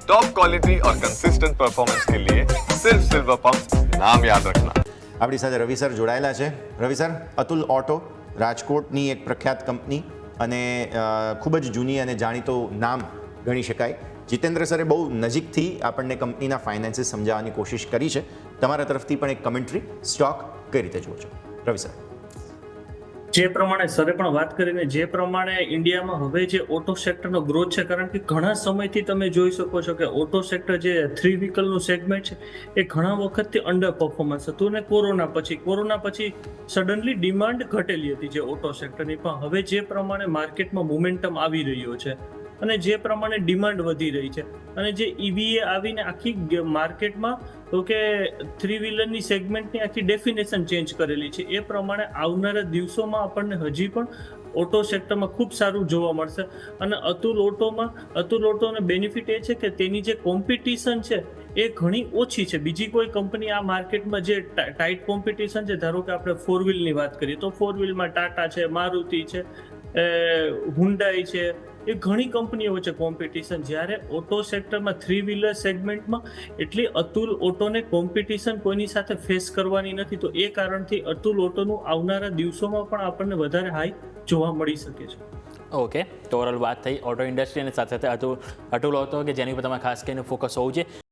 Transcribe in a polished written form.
Top quality और consistent performance के लिए सिर्फ सिल्वर पंप नाम याद रखना। આપણી સાથે રવિ સર જોડાયેલા છે. રવિ સર, અતુલ ઓટો રાજકોટની એક પ્રખ્યાત કંપની અને ખૂબ જ જૂની અને જાણીતો નામ ગણી શકાય. જીતેન્દ્ર સરે બહુ નજીકથી આપણને કંપનીના ફાઇનાન્સીસ સમજાવવાની કોશિશ કરી છે. તમારા તરફથી પણ એક કમેન્ટ્રી સ્ટોક કઈ રીતે જુઓ છો રવિ સર? જે પ્રમાણે સરે પણ વાત કરીને જે પ્રમાણે ઇન્ડિયામાં હવે જે ઓટો સેક્ટરનો ગ્રોથ છે, કારણ કે ઘણા સમયથી તમે જોઈ શકો છો કે ઓટો સેક્ટર જે 3 વ્હીકલનું સેગમેન્ટ છે એ ઘણા વખતથી અંડર પરફોર્મન્સ હતું ને કોરોના પછી સડનલી ડિમાન્ડ ઘટેલી હતી જે ઓટો સેક્ટરની. પણ હવે જે પ્રમાણે માર્કેટમાં મોમેન્ટમ આવી રહ્યો છે અને જે પ્રમાણે ડિમાન્ડ વધી રહી છે અને જે ઈવીએ આવીને આખી માર્કેટમાં તો કે 3 વ્હીલરની સેગમેન્ટની આખી ડેફિનેશન ચેન્જ કરેલી છે, એ પ્રમાણે આવનારા દિવસોમાં આપણને હજી પણ ઓટો સેક્ટરમાં ખૂબ સારું જોવા મળશે. અને અતુલ ઓટોને બેનિફિટ એ છે કે તેની જે કોમ્પિટિશન છે એ ઘણી ઓછી છે. બીજી કોઈ કંપની આ માર્કેટમાં જે ટાઈટ કોમ્પિટિશન છે, ધારો કે આપણે 4 વ્હીલની વાત કરીએ તો 4 વ્હીલમાં ટાટા છે, મારુતિ છે, હુન્ડાઈ છે, એ ઘણી કંપનીઓ છે કોમ્પિટિશન. જ્યારે ઓટો સેક્ટરમાં 3 વ્હીલર સેગમેન્ટમાં એટલી અતુલ ઓટોને કોમ્પિટિશન કોઈની સાથે ફેસ કરવાની નથી. તો એ કારણથી અતુલ ઓટોનું આવનારા દિવસોમાં પણ આપણને વધારે હાઈ જોવા મળી શકે છે. ઓકે, તો ઓવરઓલ વાત થઈ ઓટો ઇન્ડસ્ટ્રી અને સાથે સાથે અતુલ ઓટો કે જેની પર તમારે ખાસ કરીને ફોકસ હોવું જોઈએ.